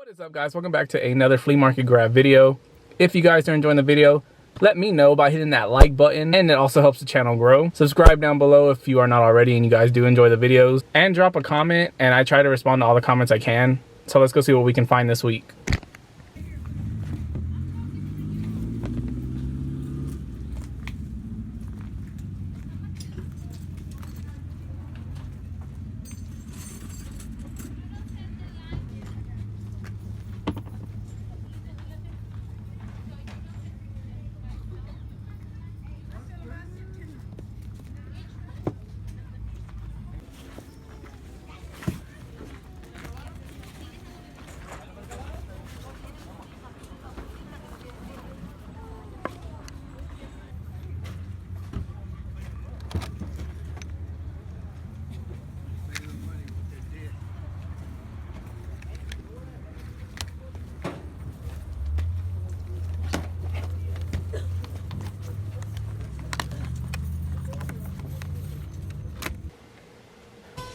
What is up, guys? Welcome back to another flea market grab video. If you guys are enjoying the video, let me know by hitting that like button, and it also helps the channel grow. Subscribe down below if you are not already and you guys do enjoy the videos, and drop a comment, and I try to respond to all the comments I can. So let's go see what we can find this week.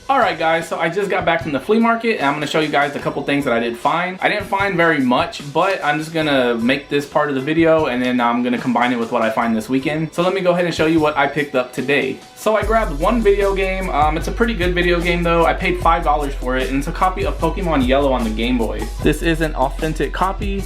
Alright guys, so I just got back from the flea market and I'm going to show you guys a couple things that I did find. I didn't find very much, but I'm just going to make this part of the video and then I'm going to combine it with what I find this weekend. So let me go ahead and show you what I picked up today. So I grabbed one video game. It's a pretty good video game though. I paid $5 for it and it's a copy of Pokemon Yellow on the Game Boy. This is an authentic copy.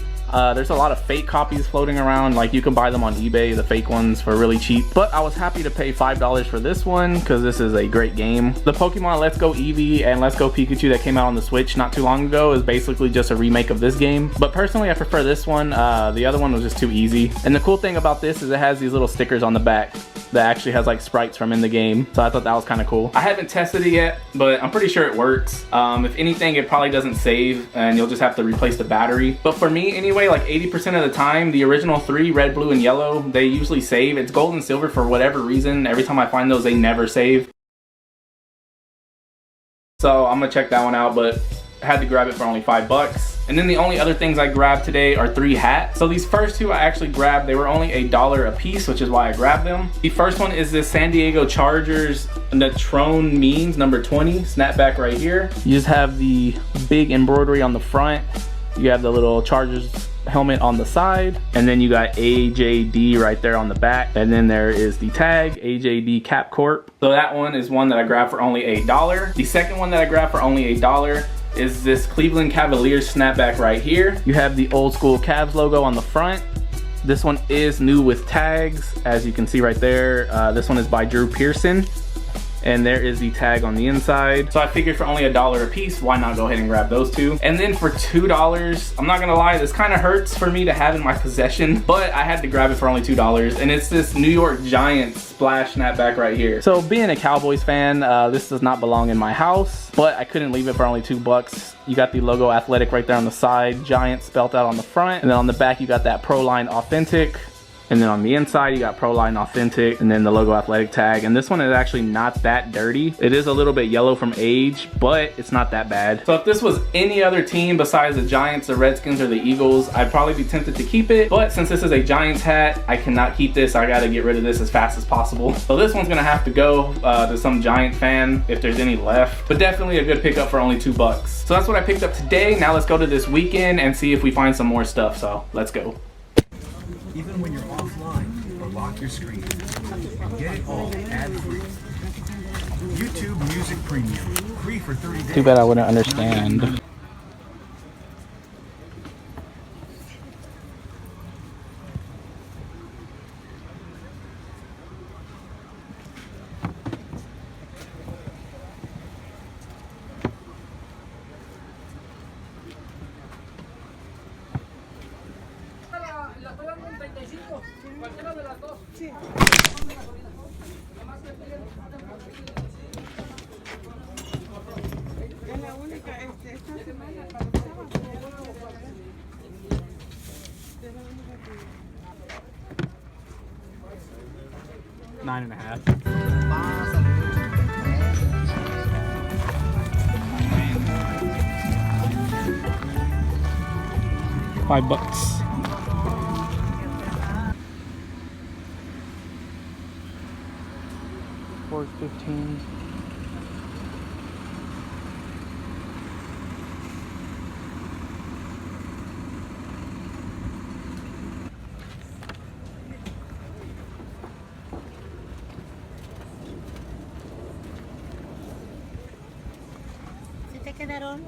There's a lot of fake copies floating around, like you can buy them on eBay, the fake ones, for really cheap. But I was happy to pay $5 for this one because this is a great game. The Pokemon Let's Go Eevee and Let's Go Pikachu that came out on the Switch not too long ago is basically just a remake of this game. But personally, I prefer this one. The other one was just too easy. And the cool thing about this is it has these little stickers on the back that actually has like sprites from in the game. So I thought that was kind of cool. I haven't tested it yet, but I'm pretty sure it works. If anything, it probably doesn't save and you'll just have to replace the battery. But for me anyway, like 80% of the time, the original three, red, blue, and yellow, they usually save. It's gold and silver for whatever reason. Every time I find those, they never save. So I'm gonna check that one out, but I had to grab it for only $5. And then the only other things I grabbed today are 3 hats. So these first two I actually grabbed, they were only $1 a piece, which is why I grabbed them. The first one is this San Diego Chargers Natron Means number 20 snapback right here. You just have the big embroidery on the front. You have the little Chargers helmet on the side, and then you got AJD right there on the back, and then there is the tag AJD Cap Corp. So that one is one that I grabbed for only $1. The second one that I grabbed for only $1 is this Cleveland Cavaliers snapback right here. You have the old school Cavs logo on the front. This one is new with tags, as you can see right there. This one is by Drew Pearson, and there is the tag on the inside. So I figured for only $1 a piece, why not go ahead and grab those two? And then for $2, I'm not gonna lie, this kind of hurts for me to have in my possession, but I had to grab it for only $2, and it's this New York Giants splash snapback right here. So being a Cowboys fan, this does not belong in my house, but I couldn't leave it for only $2. You got the logo Athletic right there on the side, Giants spelled out on the front, and then on the back you got that Pro Line Authentic. And then on the inside, you got Pro Line Authentic, and then the logo Athletic tag. And this one is actually not that dirty. It is a little bit yellow from age, but it's not that bad. So if this was any other team besides the Giants, the Redskins, or the Eagles, I'd probably be tempted to keep it. But since this is a Giants hat, I cannot keep this. I gotta get rid of this as fast as possible. So this one's gonna have to go to some Giant fan if there's any left. But definitely a good pickup for only $2. So that's what I picked up today. Now let's go to this weekend and see if we find some more stuff. So let's go. Even when you're offline or lock your screen, get it all ad-free. YouTube Music Premium, free for 30 days. Too bad I wouldn't understand. Cualquiera de las dos. Sí. Es la única, esta semana para el sábado. Es la única que... 9.5. $5. $4.15. quedaron.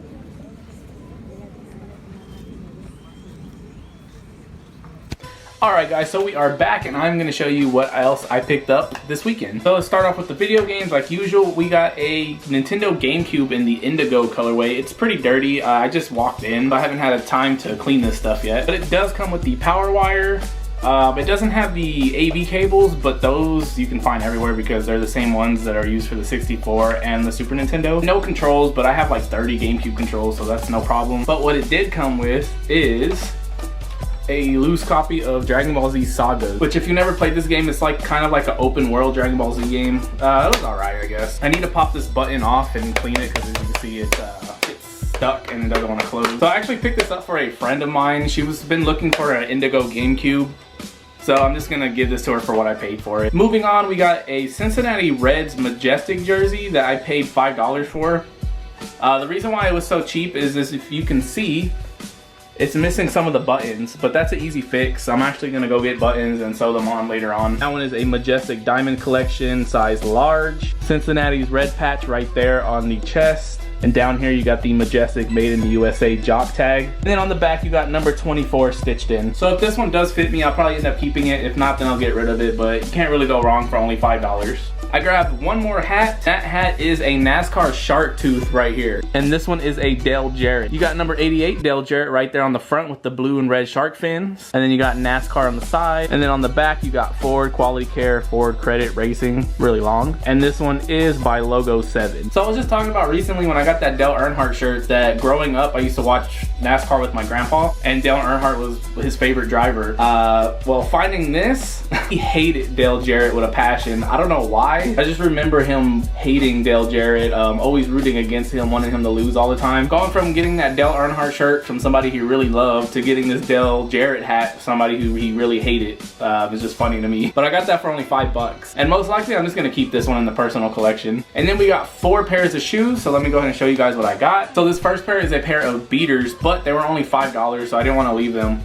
Alright guys, so we are back and I'm going to show you what else I picked up this weekend. So let's start off with the video games. Like usual, we got a Nintendo GameCube in the Indigo colorway. It's pretty dirty. I just walked in, but I haven't had a time to clean this stuff yet. But it does come with the power wire. It doesn't have the AV cables, but those you can find everywhere because they're the same ones that are used for the 64 and the Super Nintendo. No controls, but I have like 30 GameCube controls, so that's no problem. But what it did come with is a loose copy of Dragon Ball Z Saga, which if you never played this game, it's like kind of like an open world Dragon Ball Z game. It was alright, I guess. I need to pop this button off and clean it because as you can see, it's stuck and it doesn't want to close. So I actually picked this up for a friend of mine. She was been looking for an Indigo GameCube. So I'm just gonna give this to her for what I paid for it. Moving on, we got a Cincinnati Reds Majestic jersey that I paid $5 for. The reason why it was so cheap is if you can see, it's missing some of the buttons, but that's an easy fix. I'm actually gonna go get buttons and sew them on later on. That one is a Majestic Diamond Collection, size large. Cincinnati's red patch right there on the chest. And down here you got the Majestic Made in the USA jock tag. And then on the back you got number 24 stitched in. So if this one does fit me, I'll probably end up keeping it. If not, then I'll get rid of it, but you can't really go wrong for only $5. I grabbed one more hat. That hat is a NASCAR shark tooth right here. And this one is a Dale Jarrett. You got number 88 Dale Jarrett right there on the front with the blue and red shark fins. And then you got NASCAR on the side. And then on the back you got Ford Quality Care, Ford Credit Racing, really long. And this one is by Logo 7. So I was just talking about recently when I got that Dale Earnhardt shirt that growing up I used to watch NASCAR with my grandpa. And Dale Earnhardt was his favorite driver. Well, finding this, he hated Dale Jarrett with a passion. I don't know why. I just remember him hating Dale Jarrett, always rooting against him, wanting him to lose all the time. Going from getting that Dale Earnhardt shirt from somebody he really loved to getting this Dale Jarrett hat, somebody who he really hated. It's just funny to me. But I got that for only $5. And most likely I'm just gonna keep this one in the personal collection. And then we got 4 pairs of shoes, so let me go ahead and show you guys what I got. So this first pair is a pair of beaters, but they were only $5, so I didn't want to leave them.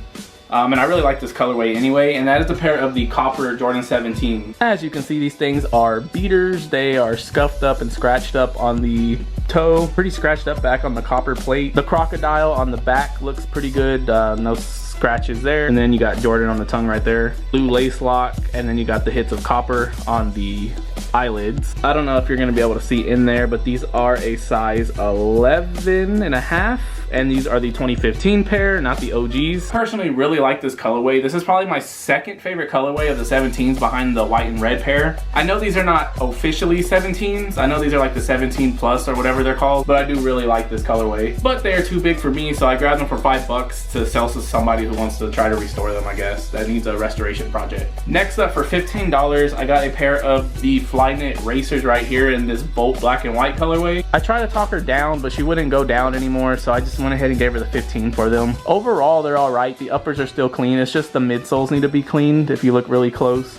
And I really like this colorway anyway, and that is a pair of the copper Jordan 17. As you can see, these things are beaters. They are scuffed up and scratched up on the toe, pretty scratched up back on the copper plate. The crocodile on the back looks pretty good, no scratches there. And then you got Jordan on the tongue right there. Blue lace lock, and then you got the hits of copper on the eyelids. I don't know if you're gonna be able to see in there, but these are a size 11.5. And these are the 2015 pair, not the OGs. Personally really like this colorway. This is probably my second favorite colorway of the 17s behind the white and red pair. I know these are not officially 17s. I know these are like the 17 plus or whatever they're called, but I do really like this colorway. But they are too big for me, so I grabbed them for $5 to sell to somebody who wants to try to restore them, I guess. That needs a restoration project. Next up for $15, I got a pair of the Flyknit racers right here in this Bolt black and white colorway. I tried to talk her down, but she wouldn't go down anymore, so I just went ahead and gave her the 15 for them. Overall, they're all right. The uppers are still clean. It's just the midsoles need to be cleaned if you look really close.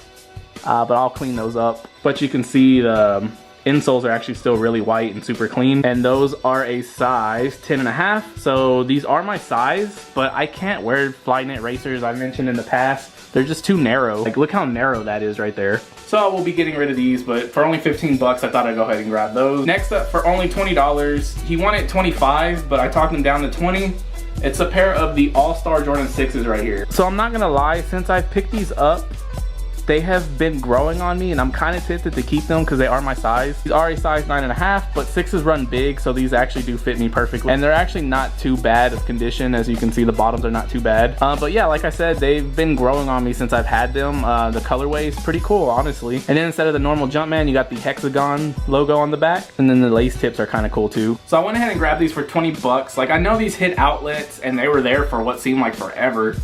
But I'll clean those up. But you can see the insoles are actually still really white and super clean. And those are a size 10.5. So these are my size, but I can't wear Flyknit racers I mentioned in the past. They're just too narrow. Like, look how narrow that is right there. So I will be getting rid of these, but for only 15 bucks, I thought I'd go ahead and grab those. Next up, for only $20, he wanted 25, but I talked him down to 20. It's a pair of the All-Star Jordan 6s right here. So I'm not gonna lie, since I picked these up, they have been growing on me and I'm kind of tempted to keep them because they are my size. These are a size 9.5, but 6s run big, so these actually do fit me perfectly. And they're actually not too bad of condition. As you can see, the bottoms are not too bad. But yeah, like I said, they've been growing on me since I've had them. The colorway is pretty cool, honestly. And then instead of the normal Jumpman, you got the hexagon logo on the back. And then the lace tips are kind of cool too. So I went ahead and grabbed these for 20 bucks. Like, I know these hit outlets and they were there for what seemed like forever.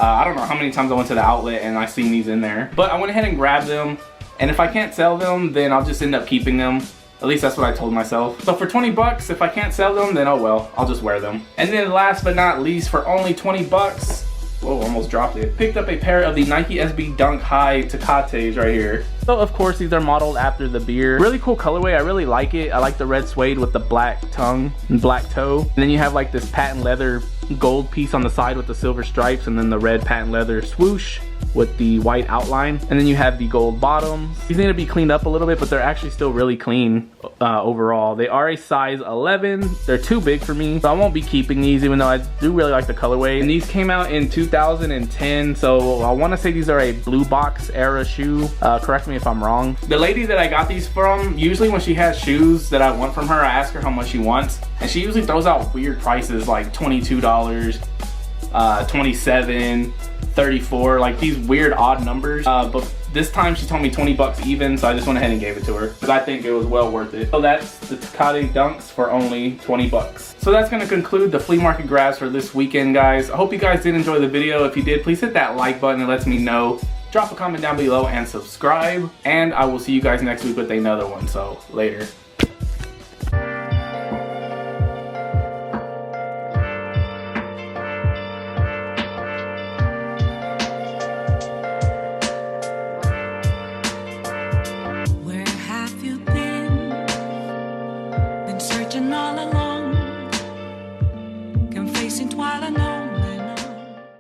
I don't know how many times I went to the outlet and I seen these in there. But I went ahead and grabbed them. And if I can't sell them, then I'll just end up keeping them. At least that's what I told myself. So for 20 bucks, if I can't sell them, then oh well, I'll just wear them. And then last but not least, for only 20 bucks, whoa, almost dropped it. Picked up a pair of the Nike SB Dunk High Tecates right here. So of course, these are modeled after the beer. Really cool colorway, I really like it. I like the red suede with the black tongue and black toe. And then you have like this patent leather gold piece on the side with the silver stripes, and then the red patent leather swoosh with the white outline. And then you have the gold bottoms. These need to be cleaned up a little bit, but they're actually still really clean overall. They are a size 11. They're too big for me, so I won't be keeping these, even though I do really like the colorway. And these came out in 2010, so I want to say these are a blue box era shoe. Correct me if I'm wrong. The lady that I got these from, usually when she has shoes that I want from her, I ask her how much she wants, and she usually throws out weird prices like $22, $27, $34, like these weird odd numbers. But this time she told me 20 bucks even, so I just went ahead and gave it to her because I think it was well worth it. So that's the Tecate Dunks for only 20 bucks. So that's gonna conclude the flea market grabs for this weekend, guys. I hope you guys did enjoy the video. If you did, please hit that like button. It lets me know. Drop a comment down below and subscribe. And I will see you guys next week with another one, so later.